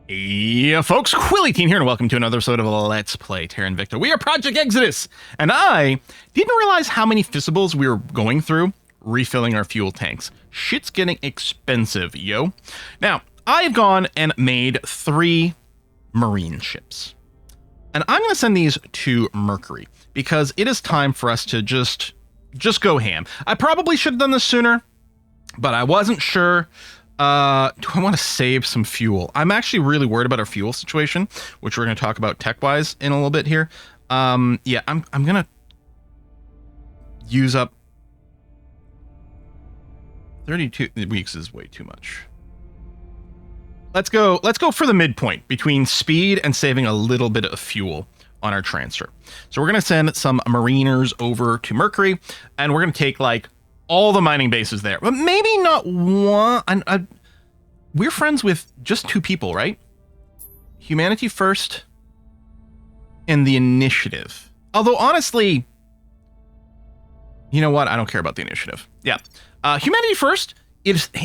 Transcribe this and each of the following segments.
Yeah, folks, Quilly Teen here, and welcome to another episode of Let's Play Terra Invicta. We are Project Exodus, and I didn't realize how many fissibles we were going through refilling our fuel tanks. Shit's getting expensive, yo. Now, I've gone and made 3 marine ships, and I'm going to send these to Mercury, because it is time for us to just go ham. I probably should have done this sooner, but I wasn't sure. Do I want to save some fuel? I'm actually really worried about our fuel situation, which we're going to talk about tech-wise in a little bit here. Yeah, I'm going to use up 32 weeks is way too much. Let's go for the midpoint between speed and saving a little bit of fuel on our transfer. So we're going to send some mariners over to Mercury, and we're going to take like all the mining bases there, but maybe not one. We're friends with just 2 people, right? Humanity First and the Initiative. Although honestly, you know what? I don't care about the Initiative. Yeah, Humanity First.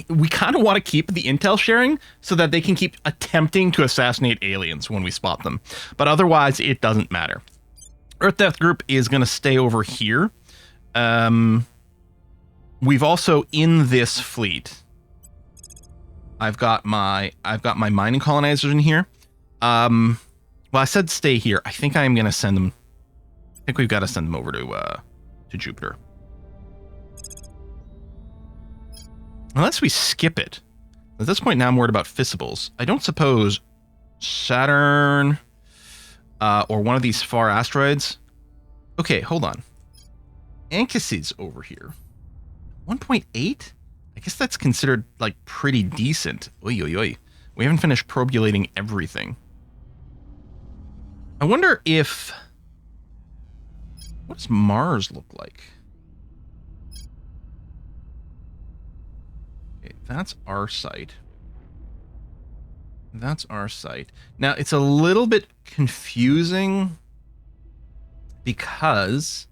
We kind of want to keep the intel sharing so that they can keep attempting to assassinate aliens when we spot them, but otherwise it doesn't matter. Earth Death Group is going to stay over here. We've also in this fleet, I've got my mining colonizers in here. Well, I said stay here. I think I'm going to send them. I think we've got to send them over to Jupiter. Unless we skip it. At this point now I'm worried about fissibles. I don't suppose Saturn or one of these far asteroids. Okay, hold on. Anchises over here. 1.8? I guess that's considered like pretty decent. Oy, oy, oy. We haven't finished probulating everything. I wonder if... what does Mars look like? Okay, that's our site. That's our site. Now, it's a little bit confusing because...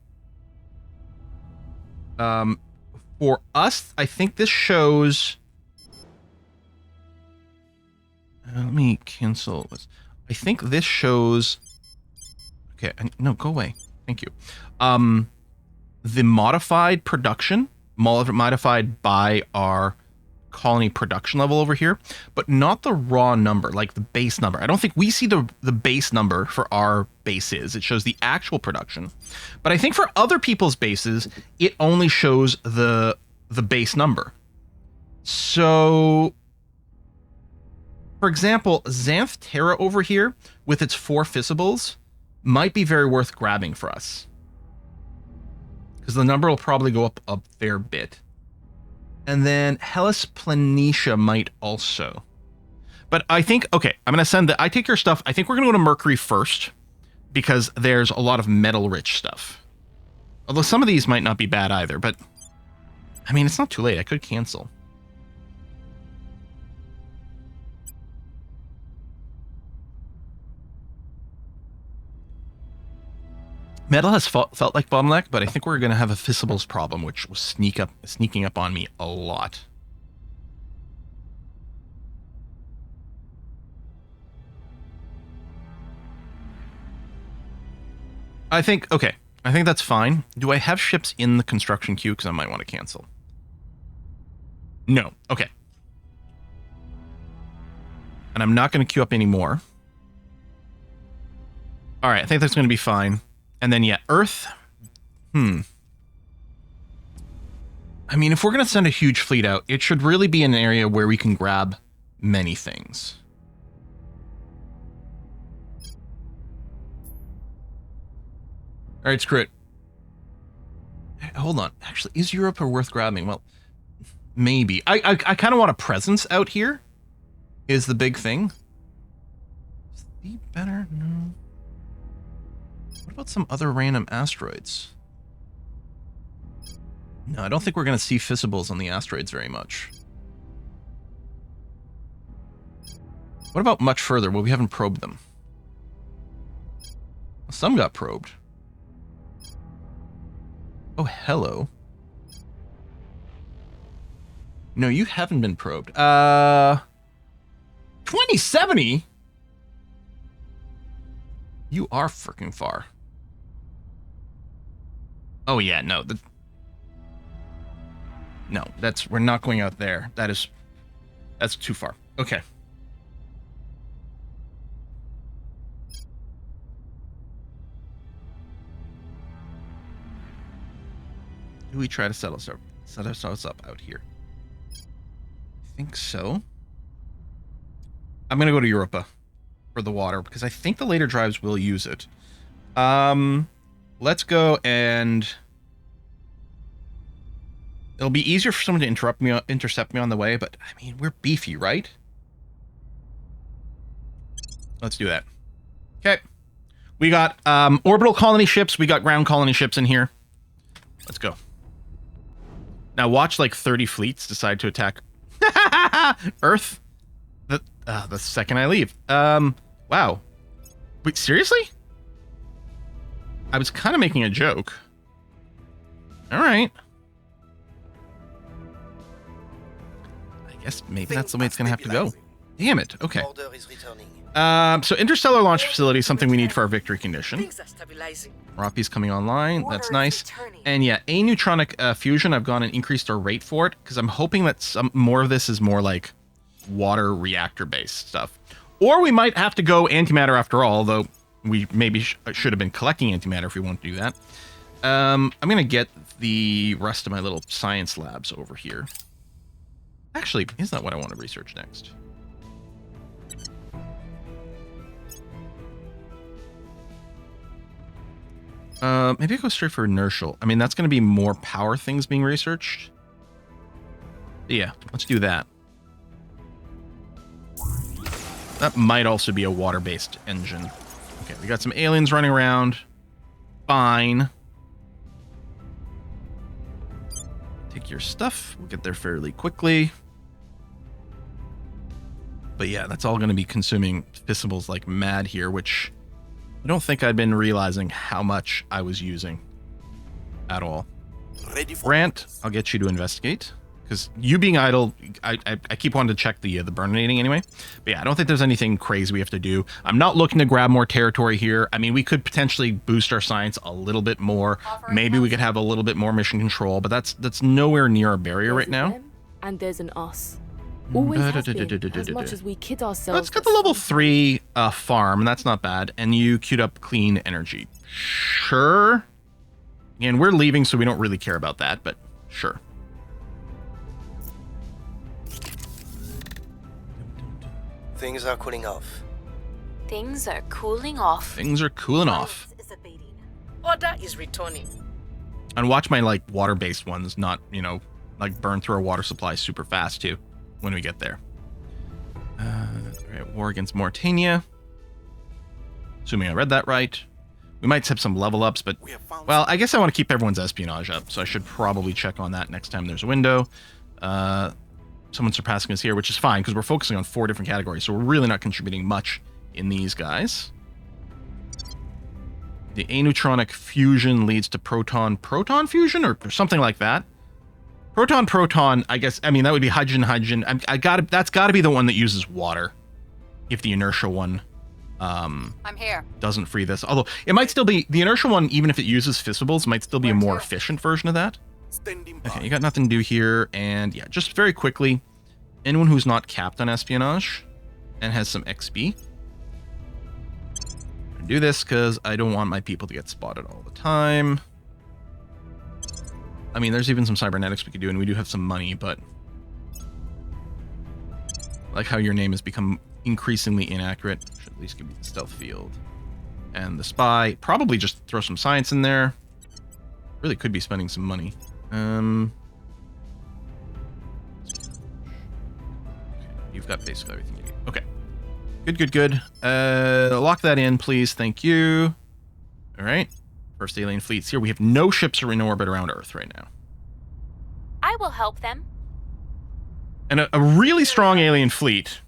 for us, I think this shows... let me cancel this. I think this shows... okay, no, go away. Thank you. The modified production, modified by our colony production level over here, but not the raw number, like the base number. I don't think we see the base number for our bases. It shows the actual production. But I think for other people's bases, it only shows the base number. So, for example, Xanth Terra over here, with its 4 fissibles, might be very worth grabbing for us. Because the number will probably go up a fair bit. And then Hellas Planitia might also. But I think, okay, I'm going to send I take your stuff. I think we're going to go to Mercury first, because there's a lot of metal-rich stuff. Although some of these might not be bad either, but... I mean, it's not too late. I could cancel. Metal has felt like bottleneck, but I think we're going to have a fissibles problem, which will sneaking up on me a lot. I think, okay, I think that's fine. Do I have ships in the construction queue? Because I might want to cancel. No, okay. And I'm not going to queue up anymore. All right, I think that's going to be fine. And then, yeah, Earth. I mean, if we're going to send a huge fleet out, it should really be an area where we can grab many things. All right, screw it. Hold on. Actually, is Europa worth grabbing? Well, maybe. I kind of want a presence out here is the big thing. Is the better? No. What about some other random asteroids? No, I don't think we're going to see fissibles on the asteroids very much. What about much further? Well, we haven't probed them. Some got probed. Oh, hello. No, you haven't been probed. 2070? You are freaking far. Oh yeah, no. No, we're not going out there. That's too far. Okay. Do we try to set ourselves up out here? I think so. I'm gonna go to Europa for the water because I think the later drives will use it. Let's go, and it'll be easier for someone to intercept me on the way, but I mean, we're beefy, right? Let's do that. Okay. We got orbital colony ships, we got ground colony ships in here. Let's go. Now watch like 30 fleets decide to attack Earth the second I leave. Wow. Wait, seriously? I was kind of making a joke. All right. I guess maybe that's the way it's going to have to go. Damn it. Okay. So interstellar launch facility is something we need for our victory condition. Rapi's coming online. That's nice. And yeah, aneutronic fusion. I've gone and increased our rate for it because I'm hoping that some more of this is more like water reactor based stuff. Or we might have to go antimatter after all, though we maybe should have been collecting antimatter if we want to do that. I'm going to get the rest of my little science labs over here. Actually, isn't that what I want to research next? Maybe I go straight for inertial. I mean, that's going to be more power things being researched. Yeah, let's do that. That might also be a water-based engine. Okay, we got some aliens running around. Fine. Take your stuff. We'll get there fairly quickly. But yeah, that's all going to be consuming fissibles like mad here, which I don't think I've been realizing how much I was using at all. Grant, I'll get you to investigate. Because you being idle, I keep wanting to check the burninating anyway. But yeah, I don't think there's anything crazy we have to do. I'm not looking to grab more territory here. I mean, we could potentially boost our science a little bit more. Maybe we could have a little bit more mission control, but that's nowhere near a barrier right now. And there's an us. Always has been, as much as we kid ourselves. Let's get the level 3 farm, and that's not bad. And you queued up clean energy. Sure. And we're leaving, so we don't really care about that, but sure. Things are cooling off. Things are cooling off. Things are cooling off. Order is returning. And watch my like water-based ones not, you know, like burn through our water supply super fast too when we get there. All right, war against Mauritania. Assuming I read that right. We might have some level ups, but well, I guess I want to keep everyone's espionage up, so I should probably check on that next time there's a window. Someone surpassing us here, which is fine because we're focusing on 4 different categories, so we're really not contributing much in these guys. The aneutronic fusion leads to proton fusion or something like that. Proton, I guess. I mean, that would be hydrogen. That's got to be the one that uses water. If the inertial one, I'm here. doesn't free this. Although it might still be the inertial one, even if it uses fissibles, might still be a more efficient version of that. Okay, you got nothing to do here, and yeah, just very quickly, anyone who's not capped on espionage and has some XP. Do this because I don't want my people to get spotted all the time. I mean, there's even some cybernetics we could do, and we do have some money, but I like how your name has become increasingly inaccurate. Should at least give you the stealth field. And the spy. Probably just throw some science in there. Really could be spending some money. You've got basically everything you need. Okay. Good. Lock that in, please. Thank you. All right. First alien fleets here. We have no ships are in orbit around Earth right now. I will help them. And a really strong alien fleet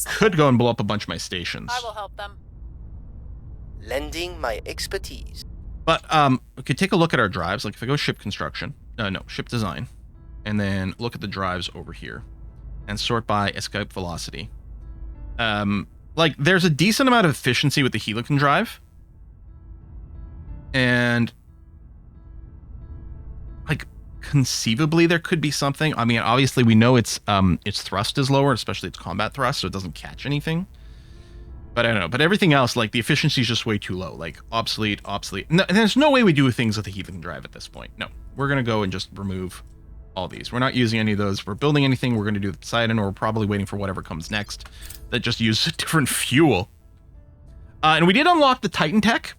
could go and blow up a bunch of my stations. I will help them. Lending my expertise. But we could take a look at our drives. Like if I go ship construction, ship design, and then look at the drives over here and sort by escape velocity. Like there's a decent amount of efficiency with the Helican drive, And like conceivably there could be something. I mean, obviously we know its thrust is lower, especially its combat thrust, so it doesn't catch anything. But I don't know. But everything else, like the efficiency is just way too low. Like obsolete. No, and there's no way we do things with the heathen drive at this point. No, we're gonna go and just remove all these. We're not using any of those. We're building anything. We're gonna do the Poseidon, or we're probably waiting for whatever comes next that just uses a different fuel. And we did unlock the Titan tech,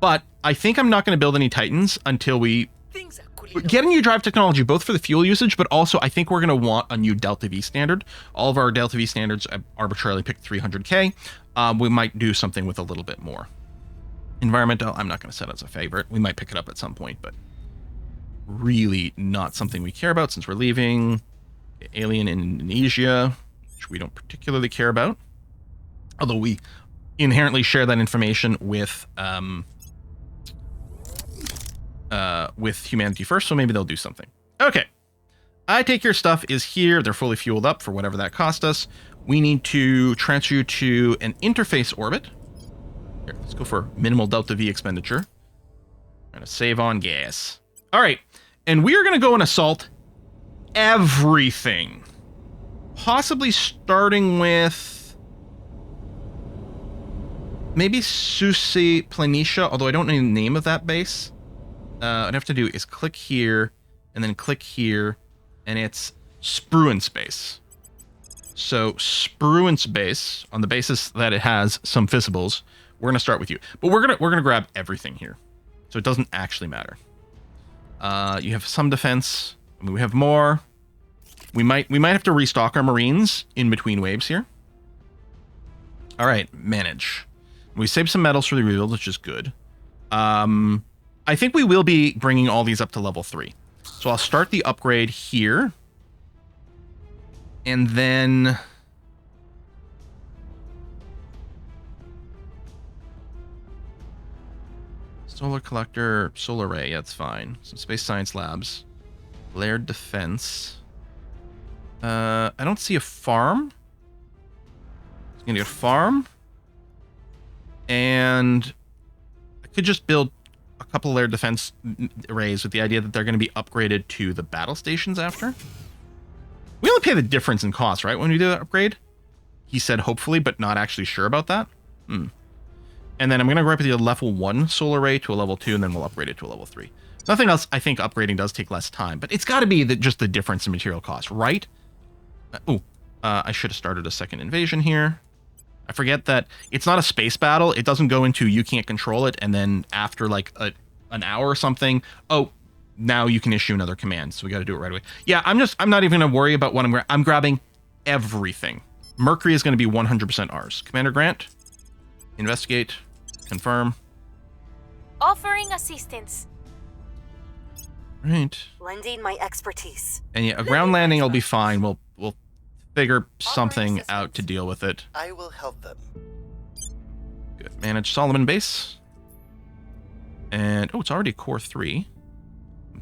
but I think I'm not gonna build any Titans until we Things are cooling get a new drive technology, both for the fuel usage, but also I think we're going to want a new Delta V standard. All of our Delta V standards arbitrarily picked 300K. We might do something with a little bit more. Environmental, I'm not going to set as a favorite. We might pick it up at some point, but really not something we care about since we're leaving. Alien in Indonesia, which we don't particularly care about. Although we inherently share that information with humanity first, so maybe they'll do something. Okay. I take your stuff is here. They're fully fueled up for whatever that cost us. We need to transfer you to an interface orbit. Here, let's go for minimal Delta V expenditure. Trying to save on gas. All right. And we are going to go and assault everything. Possibly starting with maybe Susi Planitia, although I don't know the name of that base. What I have to do is click here, and then click here, and it's Spruance base. So Spruance base, on the basis that it has some fissibles, we're gonna start with you. But we're gonna grab everything here, so it doesn't actually matter. You have some defense. I mean, we have more. We might have to restock our Marines in between waves here. All right, manage. We saved some metals for the rebuild, which is good. I think we will be bringing all these up to level 3. So I'll start the upgrade here. And then... Solar collector, solar ray, that's fine. Some space science labs. Layered defense. I don't see a farm. It's gonna get a farm. And I could just build a couple layered defense arrays with the idea that they're going to be upgraded to the battle stations after. We only pay the difference in cost, right, when we do that upgrade? He said hopefully, but not actually sure about that. And then I'm going to go up with the level 1 solar array to a level 2, and then we'll upgrade it to a level 3. Nothing else, I think upgrading does take less time, but it's got to be just the difference in material cost, right? I should have started a second invasion here. I forget that it's not a space battle. It doesn't go into you can't control it, and then after like an hour or something, oh, now you can issue another command. So we got to do it right away. Yeah, I'm not even gonna worry about what I'm grabbing everything. Mercury is going to be 100% ours. Commander Grant, investigate, confirm. Offering assistance. Right. Lending my expertise. And yeah, a ground landing will be fine. We'll figure something out to deal with it. I will help them. Good. Manage Solomon base. And, oh, it's already core 3.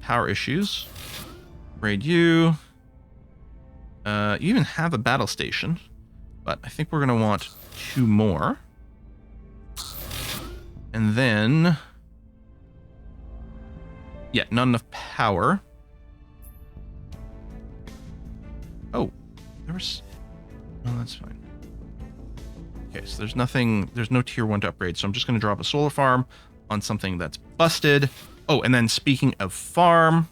Power issues. Raid you. You even have a battle station. But I think we're going to want 2 more. And then... yeah, not enough power. Oh, there was... oh, that's fine. Okay, so there's nothing... there's no tier 1 to upgrade, so I'm just going to drop a solar farm on something that's busted. Oh, and then speaking of farm...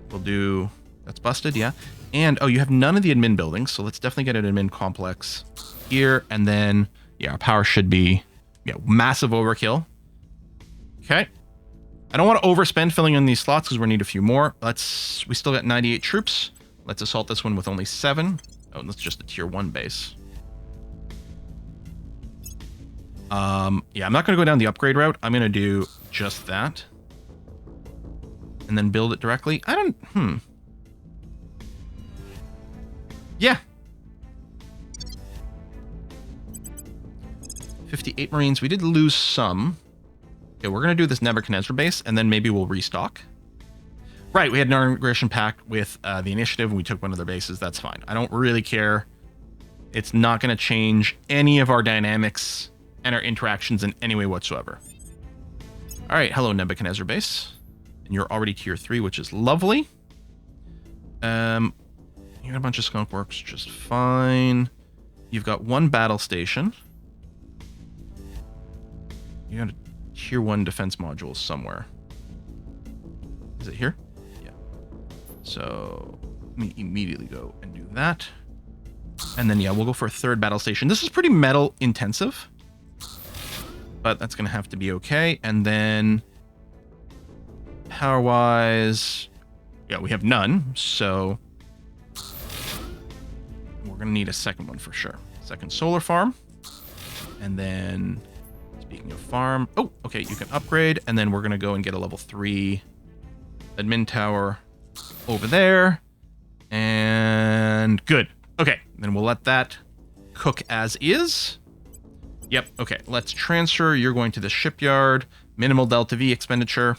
we'll do... that's busted, yeah. And, oh, you have none of the admin buildings, so let's definitely get an admin complex here, and then, yeah, our power should be, yeah, massive overkill. Okay. I don't want to overspend filling in these slots because we need a few more. We still got 98 troops. Let's assault this one with only 7. Oh, that's just a tier 1 base. Yeah, I'm not going to go down the upgrade route. I'm going to do just that. And then build it directly. Yeah. 58 Marines. We did lose some. Okay, we're going to do this Nebuchadnezzar base, and then maybe we'll restock. Right, we had an integration pact with the initiative, and we took one of their bases. That's fine. I don't really care. It's not going to change any of our dynamics enter interactions in any way whatsoever. All right, hello Nebuchadnezzar base. And you're already tier 3, which is lovely. You got a bunch of skunk works, just fine. You've got 1 battle station. You got a tier 1 defense module somewhere. Is it here? Yeah. So let me immediately go and do that. And then, yeah, we'll go for a 3rd battle station. This is pretty metal intensive, but that's going to have to be okay. And then power-wise, yeah, we have none. So we're going to need a 2nd one for sure. 2nd solar farm. And then, speaking of farm, oh, okay, you can upgrade. And then we're going to go and get a level 3 admin tower over there. And good. Okay, then we'll let that cook as is. Yep, okay, let's transfer. You're going to the shipyard. Minimal Delta V expenditure.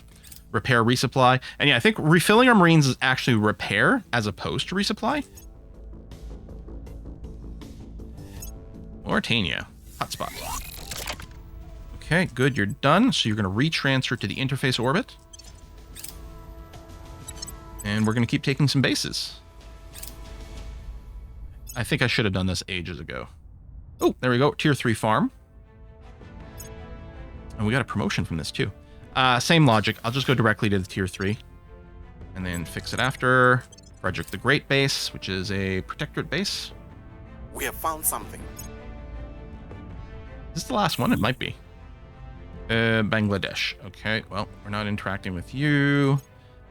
Repair, resupply. And yeah, I think refilling our Marines is actually repair as opposed to resupply. Mauritania. Hotspot. Okay, good, you're done. So you're going to retransfer to the interface orbit. And we're going to keep taking some bases. I think I should have done this ages ago. Oh, there we go. Tier 3 farm. And we got a promotion from this too. Same logic. I'll just go directly to the tier 3. And then fix it after. Frederick the Great base, which is a protectorate base. We have found something. Is this the last one? It might be. Bangladesh. Okay, well, we're not interacting with you.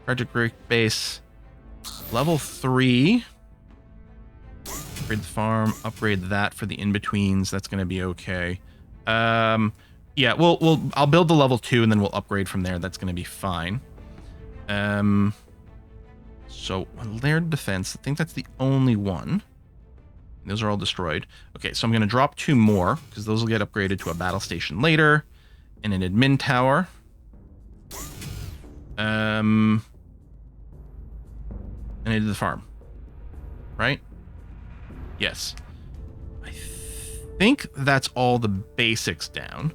Frederick Great base. Level 3. Upgrade the farm, upgrade that for the in-betweens. That's going to be okay. Yeah, I'll build the level 2 and then we'll upgrade from there. That's going to be fine. So layered defense, I think that's the only one. Those are all destroyed. Okay, so I'm going to drop 2 more because those will get upgraded to a battle station later and an admin tower. And I did the farm, right? Yes. I think that's all the basics down.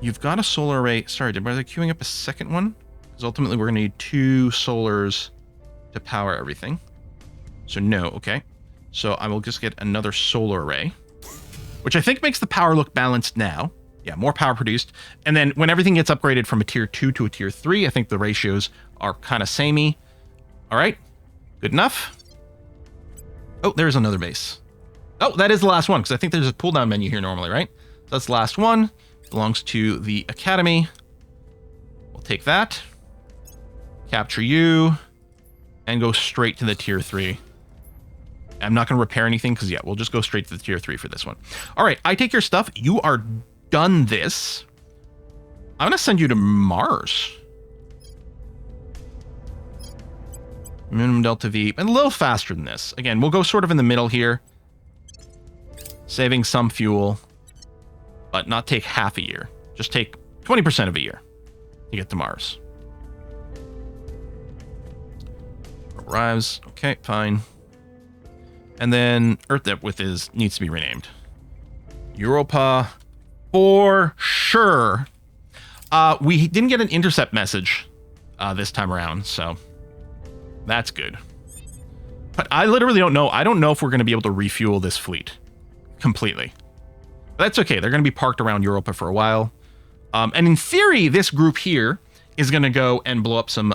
You've got a solar array. Sorry, are they queuing up a 2nd one? Because ultimately we're going to need 2 solars to power everything. So no, okay. So I will just get another solar array, which I think makes the power look balanced now. Yeah, more power produced. And then when everything gets upgraded from a tier 2 to a tier 3, I think the ratios are kind of samey. All right, good enough. Oh, there's another base. Oh, that is the last one, because I think there's a pull-down menu here normally, right? So that's the last one. Belongs to the Academy. We'll take that. Capture you. And go straight to the tier 3. I'm not going to repair anything, because, yeah, we'll just go straight to the tier 3 for this one. All right, I take your stuff. You are done this. I'm going to send you to Mars. Minimum Delta V, and a little faster than this. Again, we'll go sort of in the middle here. Saving some fuel, but not take half a year. Just take 20% of a year to get to Mars. Arrives. Okay, fine. And then Earth Depth needs to be renamed. Europa, for sure. We didn't get an intercept message this time around, so that's good. But I literally don't know. I don't know if we're going to be able to refuel this fleet completely. But that's okay. They're going to be parked around Europa for a while. And in theory, this group here is going to go and blow up some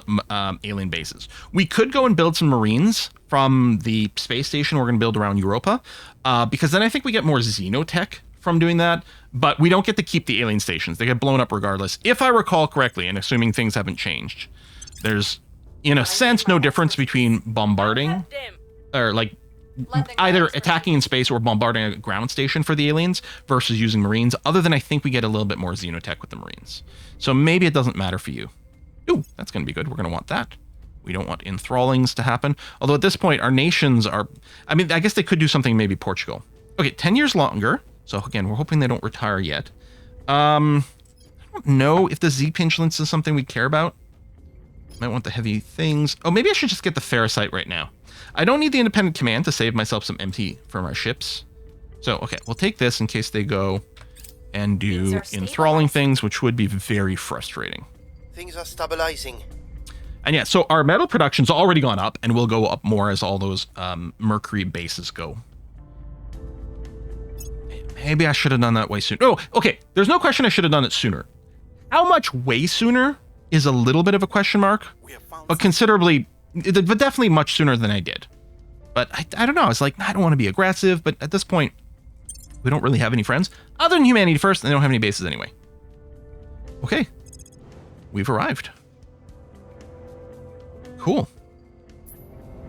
alien bases. We could go and build some Marines from the space station we're going to build around Europa, because then I think we get more xenotech from doing that, but we don't get to keep the alien stations. They get blown up regardless. If I recall correctly, and assuming things haven't changed, there's, in a sense, no difference between bombarding, or like either attacking in space or bombarding a ground station for the aliens versus using Marines, other than I think we get a little bit more xenotech with the Marines. So maybe it doesn't matter for you. Ooh, that's going to be good. We're going to want that. We don't want enthrallings to happen. Although at this point, our nations are... I mean, I guess they could do something, maybe Portugal. Okay, 10 years longer. So again, we're hoping they don't retire yet. I don't know if the Z-Pinchlands is something we care about. Might want the heavy things. Oh, maybe I should just get the Ferrocite right now. I don't need the independent command to save myself some empty from our ships. So, okay, we'll take this in case they go and Things do are enthralling stabilizing. things, which would be very frustrating. Things are stabilizing. And yeah, so our metal production's already gone up, and will go up more as all those Mercury bases go. Maybe I should have done that way sooner. Oh, okay, there's no question I should have done it sooner. How much way sooner is a little bit of a question mark, We have found but considerably, but definitely much sooner than I did. But I don't know, it's like, I don't want to be aggressive, but at this point, we don't really have any friends other than Humanity First, and they don't have any bases anyway. Okay, we've arrived. Cool.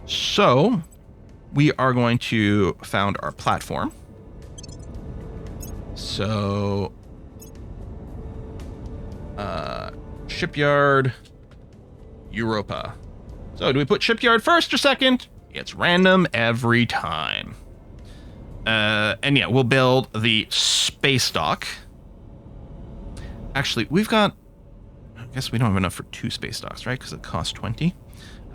So we are going to found our platform. So shipyard Europa. So do we put shipyard first or second? It's random every time. And yeah, we'll build the space dock. Actually, we've got, I guess we don't have enough for 2 space docks, right? Because it costs 20.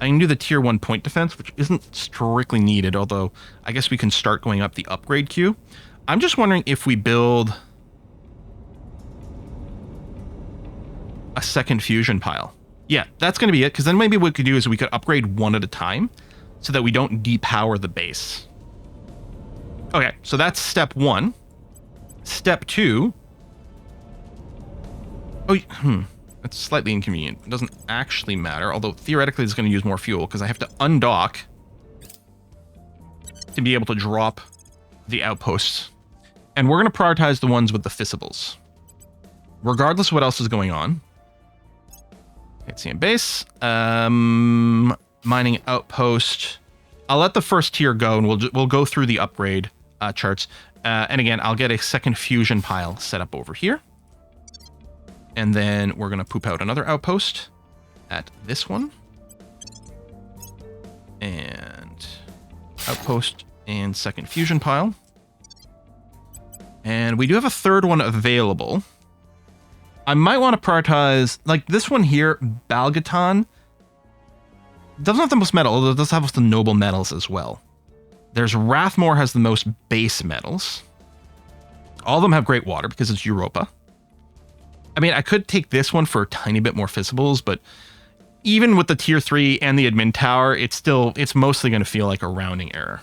I can do the tier 1 point defense, which isn't strictly needed, although I guess we can start going up the upgrade queue. I'm just wondering if we build a second fusion pile. Yeah, that's going to be it, because then maybe what we could do is we could upgrade one at a time so that we don't depower the base. Okay, so that's step 1. Step 2. Oh, that's slightly inconvenient. It doesn't actually matter, although theoretically it's going to use more fuel because I have to undock to be able to drop the outposts. And we're going to prioritize the ones with the fissibles, regardless of what else is going on. Okay, CM base. Mining outpost. I'll let the first tier go, and we'll go through the upgrade charts. And again, I'll get a second fusion pile set up over here. And then we're going to poop out another outpost at this one. And outpost and second fusion pile. And we do have a third one available. I might want to prioritize, like this one here, Balgaton. Doesn't have the most metal, although it does have the noble metals as well. There's Rathmore has the most base metals. All of them have great water because it's Europa. I mean, I could take this one for a tiny bit more fissibles, but even with the tier 3 and the admin tower, it's mostly going to feel like a rounding error.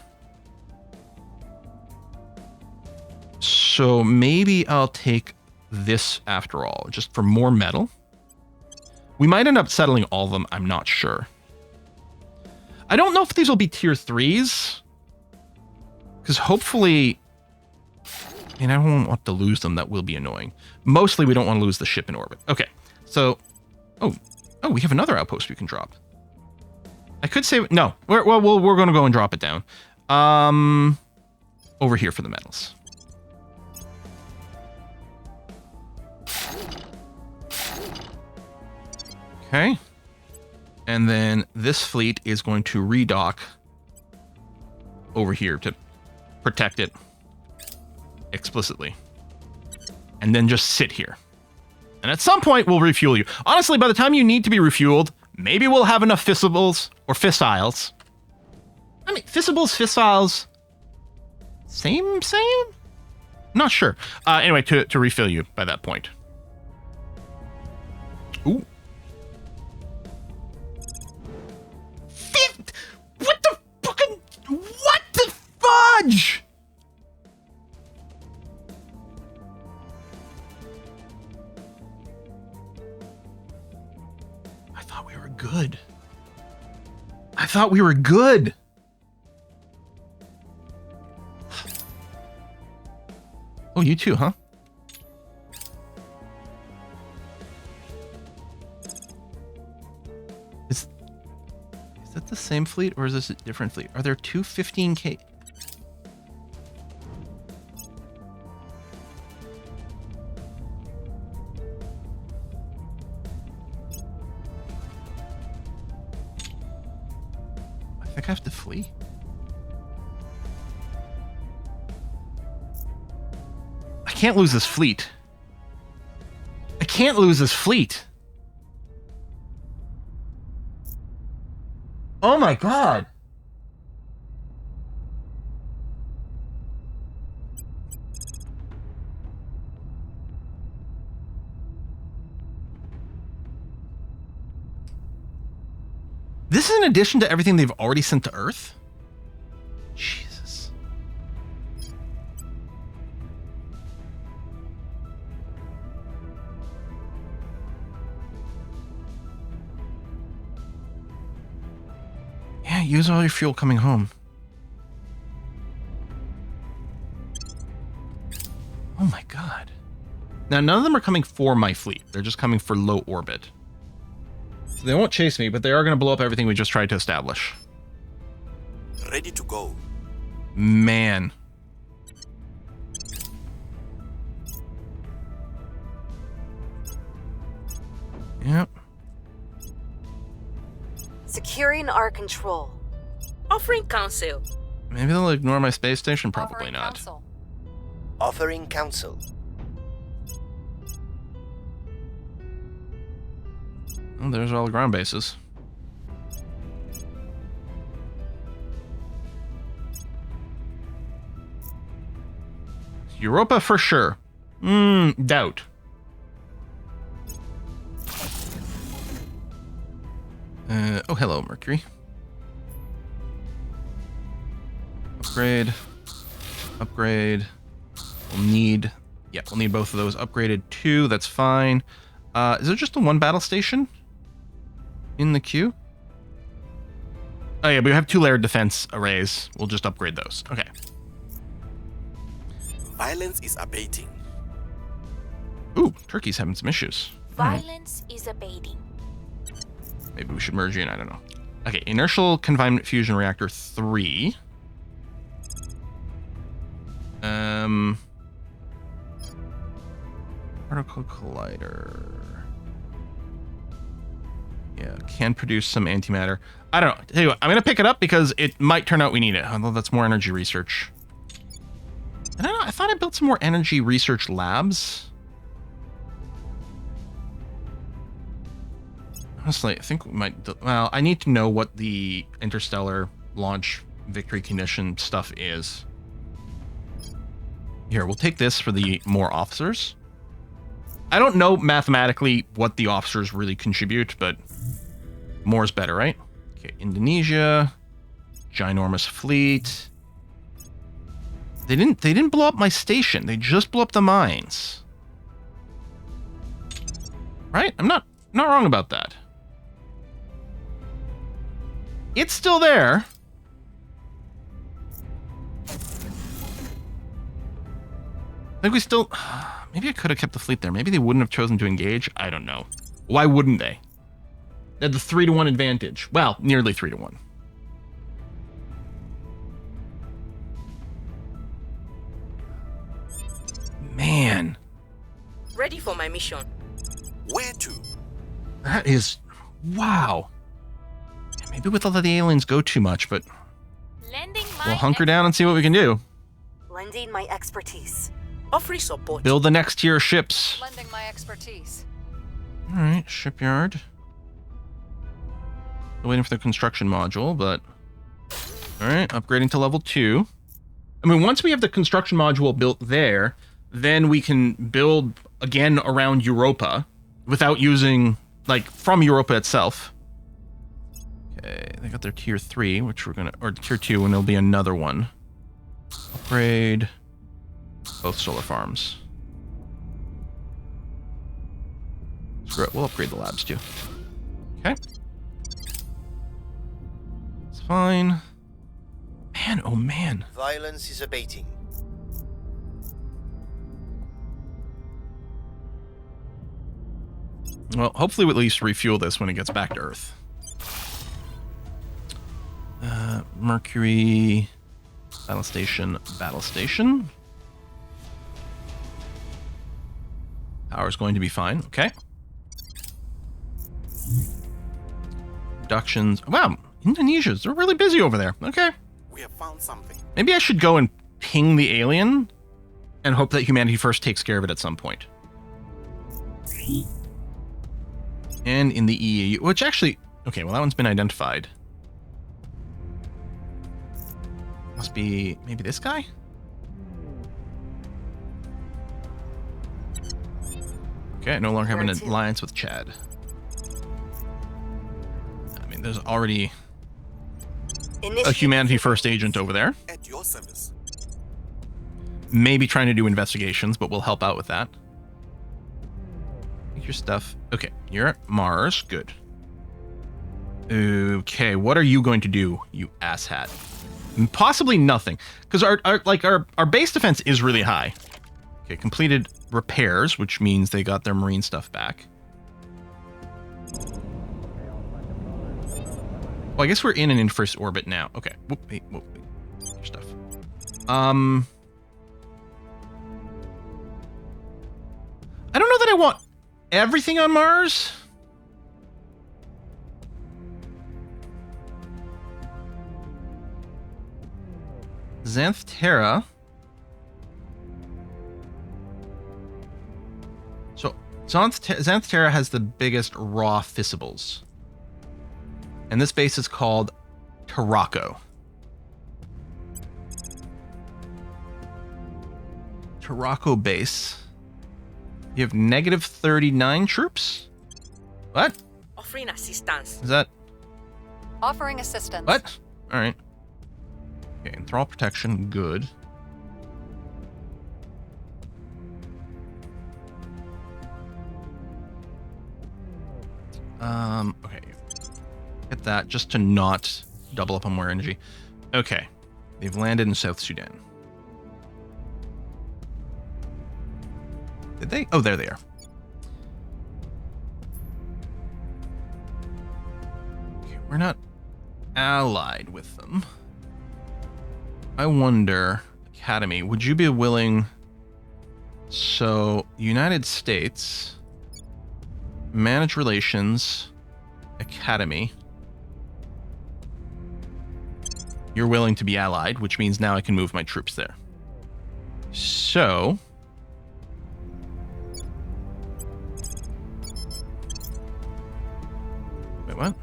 So maybe I'll take this after all, just for more metal. We might end up settling all of them, I'm not sure. I don't know if these will be tier 3s, because hopefully, and I don't want to lose them, that will be annoying. Mostly we don't want to lose the ship in orbit. Okay, so, oh, we have another outpost we can drop. I could say, no, we're going to go and drop it down. Over here for the metals. Okay. And then this fleet is going to redock over here to protect it explicitly. And then just sit here. And at some point, we'll refuel you. Honestly, by the time you need to be refueled, maybe we'll have enough fissibles or fissiles. I mean, fissiles, same? Not sure. Anyway, to refill you by that point. Ooh. What the fudge? I thought we were good. Oh, you too, huh? Is that the same fleet or is this a different fleet? Are there two 15K? I think I have to flee. I can't lose this fleet. Oh my god. This is in addition to everything they've already sent to Earth? Jesus. Yeah, use all your fuel coming home. Oh my god. Now, none of them are coming for my fleet. They're just coming for low orbit. So they won't chase me, but they are going to blow up everything we just tried to establish. Ready to go. Man. Yep. Securing our control. Offering counsel. Maybe they'll ignore my space station. Probably Offering not. counsel. Offering counsel. Oh, there's all the ground bases. Europa for sure. Doubt. Oh, hello, Mercury. Upgrade. Upgrade. We'll need both of those upgraded too. That's fine. Is there just the one battle station in the queue? Oh yeah, we have 2 layered defense arrays. We'll just upgrade those. Okay. Violence is abating. Ooh, Turkey's having some issues. Violence is abating. Maybe we should merge in. I don't know. Okay, inertial confinement fusion reactor 3. Particle collider. Yeah, can produce some antimatter. I don't know. Tell you what, I'm gonna pick it up because it might turn out we need it. Although that's more energy research. I don't know. I thought I built some more energy research labs. Honestly, I think we might. Well, I need to know what the interstellar launch victory condition stuff is. Here, we'll take this for the more officers. I don't know mathematically what the officers really contribute, but more is better, right? Okay, Indonesia, ginormous fleet. They didn't blow up my station. They just blew up the mines. Right? I'm not wrong about that. It's still there. I think we still... Maybe I could have kept the fleet there. Maybe they wouldn't have chosen to engage. I don't know. Why wouldn't they? They had the 3-to-1 advantage. Well, nearly 3-to-1. Man. Ready for my mission. Where to? That is... Wow. Maybe we'll let the aliens go too much, but... Lending my We'll hunker down and see what we can do. Lending my expertise. Offering support. Build the next tier of ships. Lending my expertise. Alright, shipyard. Still waiting for the construction module, but... Alright, upgrading to level 2. I mean, once we have the construction module built there, then we can build again around Europa without using, like, from Europa itself. Okay, they got their tier 3, which we're gonna... Or tier 2, and there'll be another one. Upgrade... both solar farms. Screw it, we'll upgrade the labs too. Okay. It's fine. Man, oh man. Violence is abating. Well, hopefully we'll at least refuel this when it gets back to Earth. Mercury... Battle station, battle station. Power's going to be fine. Okay. Reductions. Wow, Indonesia's. They're really busy over there. Okay. We have found something. Maybe I should go and ping the alien and hope that humanity first takes care of it at some point. And in the EU, which actually... Okay, well, that one's been identified. Must be maybe this guy? Okay, I no longer have an alliance with Chad. I mean, there's already a Initiate humanity first agent over there. At your service. Maybe trying to do investigations, but we'll help out with that. Take your stuff. Okay, you're at Mars. Good. Okay, what are you going to do, you asshat? Possibly nothing, because our base defense is really high. Okay, completed repairs, which means they got their marine stuff back. Well, I guess we're in an infrared orbit now. Okay. Whoop, wait. Your stuff. I don't know that I want everything on Mars. Xanth Terra. So Xanth Terra has the biggest raw fissibles. And this base is called Tarako. Tarako base. You have negative 39 troops? What? Offering assistance. Is that... Offering assistance. What? Alright. Okay, enthrall protection, good. Okay. Get that, just to not double up on more energy. Okay. They've landed in South Sudan. Did they? Oh, there they are. Okay, we're not allied with them. I wonder, Academy, would you be willing... So, United States, manage relations, Academy. You're willing to be allied, which means now I can move my troops there. So... Wait, what?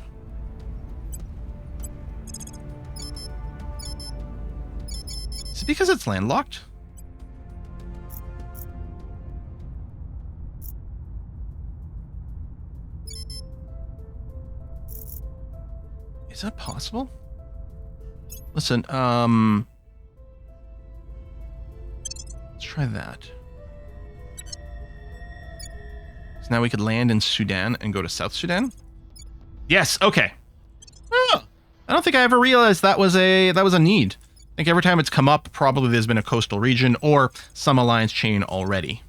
Is it because it's landlocked? Is that possible? Listen, let's try that. So now we could land in Sudan and go to South Sudan? Yes, okay. Oh, I don't think I ever realized that was a need. I think every time it's come up, probably there's been a coastal region or some alliance chain already.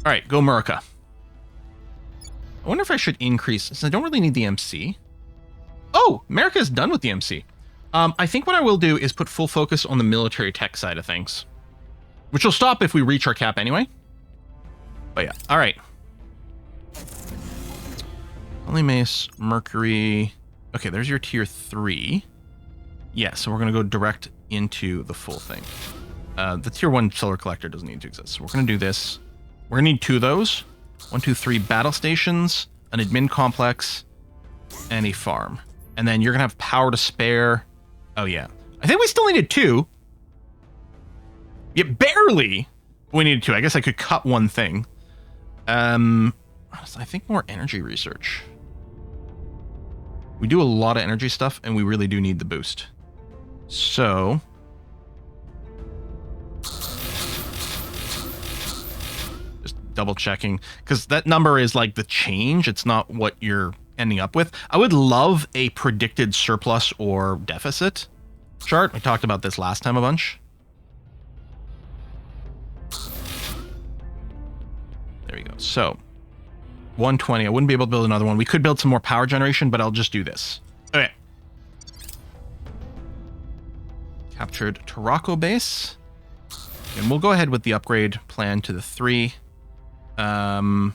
All right, go Murica. I wonder if I should increase, since I don't really need the MC. Oh, America is done with the MC. I think what I will do is put full focus on the military tech side of things, which will stop if we reach our cap anyway. But yeah, all right. Only Mace, Mercury. Okay, there's your tier 3. Yeah, so we're going to go direct into the full thing. The tier 1 solar collector doesn't need to exist. So we're going to do this. We're going to need 2 of those. 1, 2, 3 battle stations, an admin complex, and a farm. And then you're going to have power to spare. Oh, yeah. I think we still needed 2. Yeah, barely. We needed 2. I guess I could cut one thing. I think more energy research. We do a lot of energy stuff, and we really do need the boost. So... just double checking, because that number is like the change. It's not what you're ending up with. I would love a predicted surplus or deficit chart. We talked about this last time a bunch. There we go. So 120. I wouldn't be able to build another one. We could build some more power generation, but I'll just do this. Okay. Captured Tarako base. And we'll go ahead with the upgrade plan to the 3. But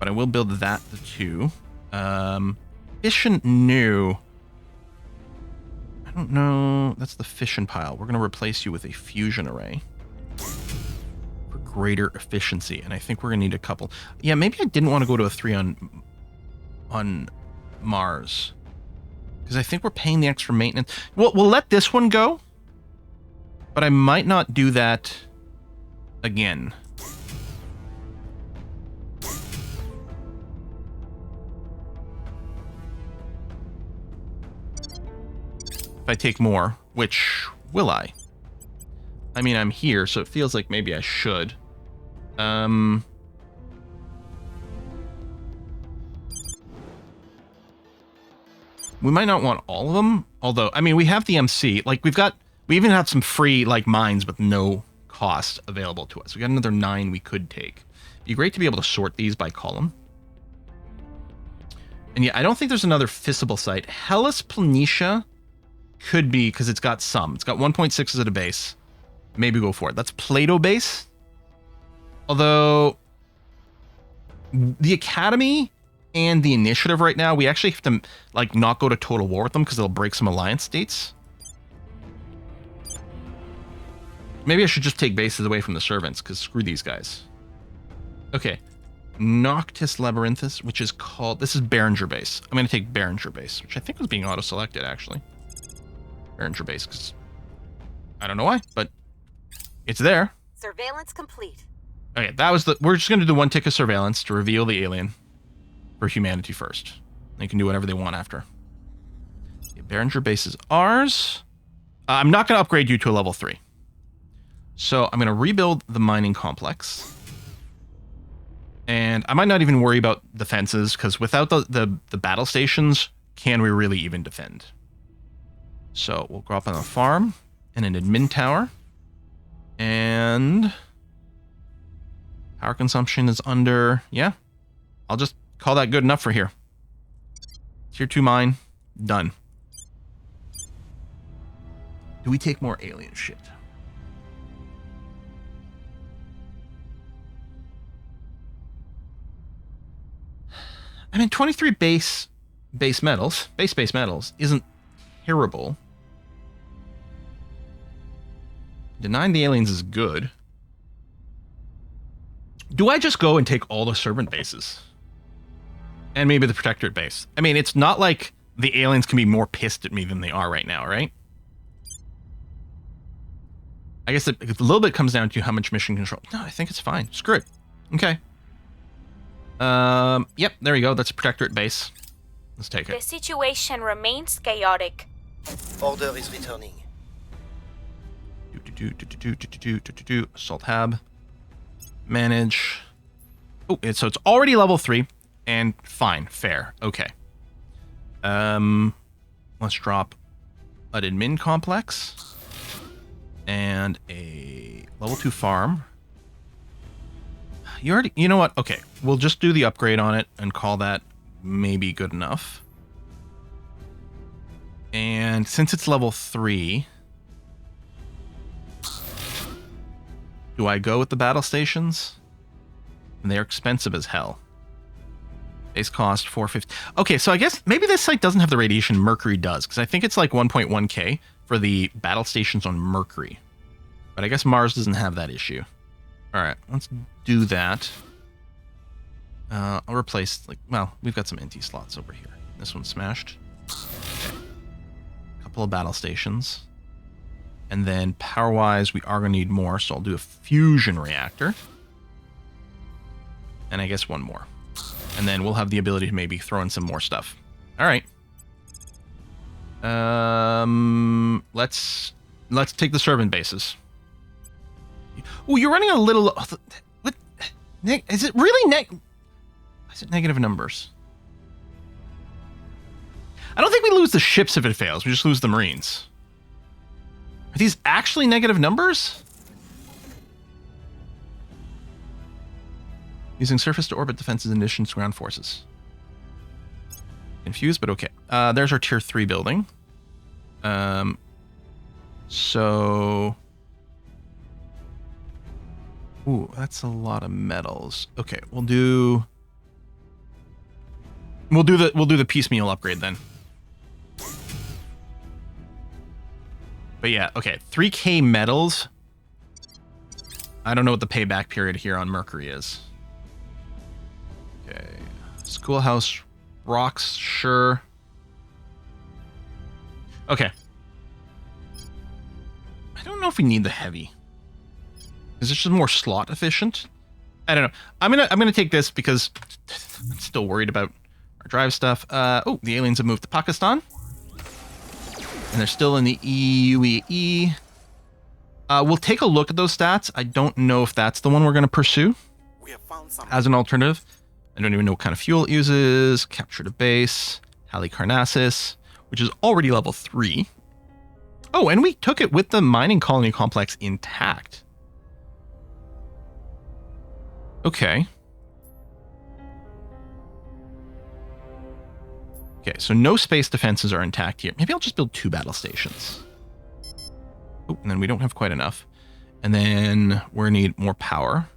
I will build that to 2. Fission new. I don't know. That's the fission pile. We're going to replace you with a fusion array for greater efficiency. And I think we're going to need a couple. Yeah, maybe I didn't want to go to a 3 on Mars, because I think we're paying the extra maintenance. We'll let this one go. But I might not do that again. If I take more, which will I? I mean, I'm here, so it feels like maybe I should. We might not want all of them, although, I mean, we have the MC. Like, we even have some free, like, mines with no cost available to us. We got another 9 we could take. It'd be great to be able to sort these by column. And yeah, I don't think there's another fissile site. Hellas Planitia could be, because it's got some. It's got 1.6 as a base. Maybe go for it. That's Plato base. Although, the Academy and the Initiative right now, we actually have to, like, not go to total war with them because they'll break some alliance states. Maybe I should just take bases away from the servants, because screw these guys. Okay. Noctis Labyrinthus, which is called... This is Behringer base. I'm going to take Behringer base, which I think was being auto-selected, actually. Behringer base, because... I don't know why, but... It's there. Surveillance complete. Okay, that was the... We're just going to do one tick of surveillance to reveal the alien. For humanity first. They can do whatever they want after. Okay, Behringer base is ours. I'm not going to upgrade you to a level 3. So I'm going to rebuild the mining complex. And I might not even worry about defenses, because without the battle stations, can we really even defend? So we'll go up on a farm and an admin tower. And power consumption is under... Yeah, I'll just call that good enough for here. Tier 2 mine. Done. Do we take more alien shit? I mean, 23 base metals isn't terrible. Denying the aliens is good. Do I just go and take all the servant bases? And maybe the protectorate base. I mean, it's not like the aliens can be more pissed at me than they are right now, right? I guess a little bit comes down to how much mission control. No, I think it's fine. Screw it. Okay. Yep, there we go. That's a protectorate base. Let's take The it. situation remains chaotic. Order is returning. Assault hab. Manage. Oh, so it's already level 3. And fine, fair. Okay. Let's drop an admin complex. And a level 2 farm. You know what? Okay, we'll just do the upgrade on it and call that maybe good enough. And since it's level 3, do I go with the battle stations? And they're expensive as hell. Base cost 450. Okay, so I guess maybe this site doesn't have the radiation. Mercury does, because I think it's like 1.1k for the battle stations on Mercury. But I guess Mars doesn't have that issue. All right, let's do that. I'll replace, like, well, we've got some NT slots over here. This one's smashed. Okay. Couple of battle stations. And then power-wise, we are going to need more, so I'll do a fusion reactor. And I guess one more. And then we'll have the ability to maybe throw in some more stuff. All right. Let's take the servant bases. Oh, you're running a little... What? Is it really is it negative numbers? I don't think we lose the ships if it fails. We just lose the Marines. Are these actually negative numbers? Using surface to orbit defenses in addition to ground forces. Confused, but okay. There's our tier 3 building. So... Ooh, that's a lot of metals. Okay, we'll do the piecemeal upgrade then. But yeah, okay, 3k metals. I don't know what the payback period here on Mercury is. Okay, schoolhouse rocks, sure. Okay. I don't know know if we need the heavy. Is this just more slot efficient? I don't know. I'm gonna take this because I'm still worried about our drive stuff. Oh, the aliens have moved to Pakistan. And they're still in the UAE. We'll take a look at those stats. I don't know if that's the one we're going to pursue We have found something. as an alternative. I don't even know what kind of fuel it uses. Capture to base. Halicarnassus, which is already level 3. Oh, and we took it with the mining colony complex intact. Okay. Okay, so no space defenses are intact here. Maybe I'll just build 2 battle stations. Oh, and then we don't have quite enough. And then we need more power.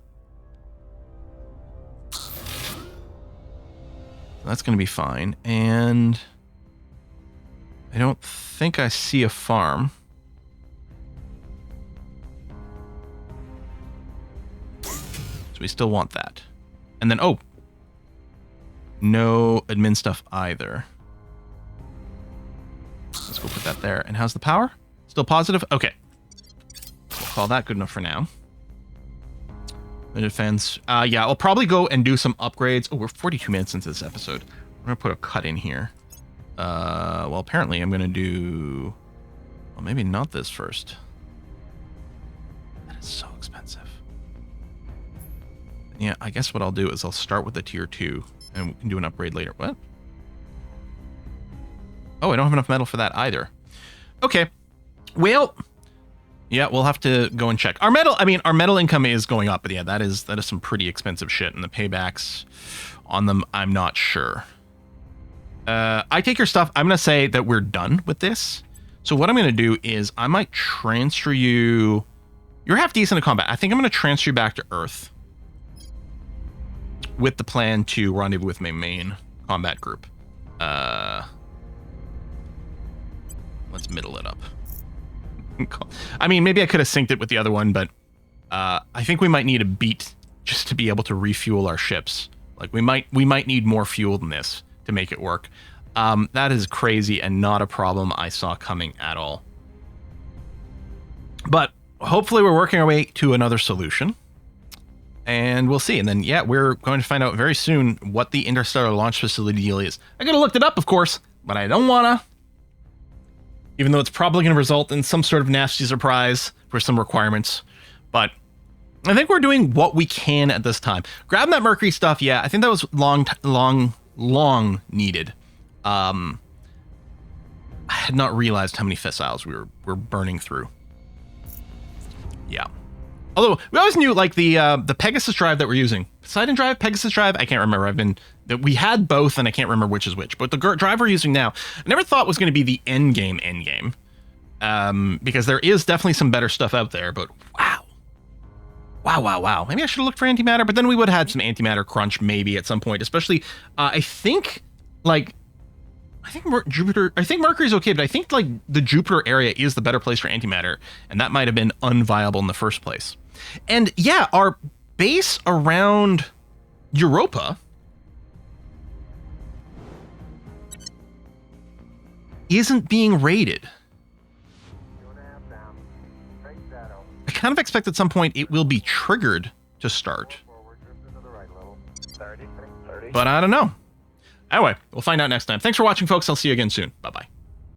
That's going to be fine. And I don't think I see a farm. So we still want that. And then, oh, no admin stuff either. Let's go put that there. And how's the power? Still positive? Okay. We'll call that good enough for now. The defense. Yeah, I'll probably go and do some upgrades. Oh, we're 42 minutes into this episode. I'm going to put a cut in here. Well, apparently I'm going to do... Well, maybe not this first. That is so expensive. Yeah, I guess what I'll do is I'll start with the tier 2 and we can do an upgrade later. What? Oh, I don't have enough metal for that either. Okay. Well, yeah, we'll have to go and check. Our metal income is going up, but yeah, that is some pretty expensive shit, and the paybacks on them, I'm not sure. I take your stuff. I'm going to say that we're done with this. So what I'm going to do is I might transfer you. You're half decent at combat. I think I'm going to transfer you back to Earth with the plan to rendezvous with my main combat group. Let's middle it up. I mean, maybe I could have synced it with the other one, but I think we might need a beat just to be able to refuel our ships. Like we might need more fuel than this to make it work. That is crazy and not a problem I saw coming at all. But hopefully we're working our way to another solution. And we'll see. And then, yeah, we're going to find out very soon what the interstellar launch facility deal is. I could have looked it up, of course, but I don't want to. Even though it's probably going to result in some sort of nasty surprise for some requirements. But I think we're doing what we can at this time. Grabbing that Mercury stuff, yeah, I think that was long needed. I had not realized how many fissiles we were burning through. Yeah. Although we always knew, like, the Pegasus drive that we're using, Poseidon drive, Pegasus drive, I can't remember. We had both, and I can't remember which is which. But the drive we're using now, I never thought was going to be the end game. Because there is definitely some better stuff out there. But wow. Maybe I should have looked for antimatter, but then we would have had some antimatter crunch maybe at some point. Especially, I think Mercury's okay, but I think like the Jupiter area is the better place for antimatter, and that might have been unviable in the first place. And yeah, our base around Europa isn't being raided. I kind of expect at some point it will be triggered to start. But I don't know. Anyway, we'll find out next time. Thanks for watching, folks. I'll see you again soon. Bye-bye.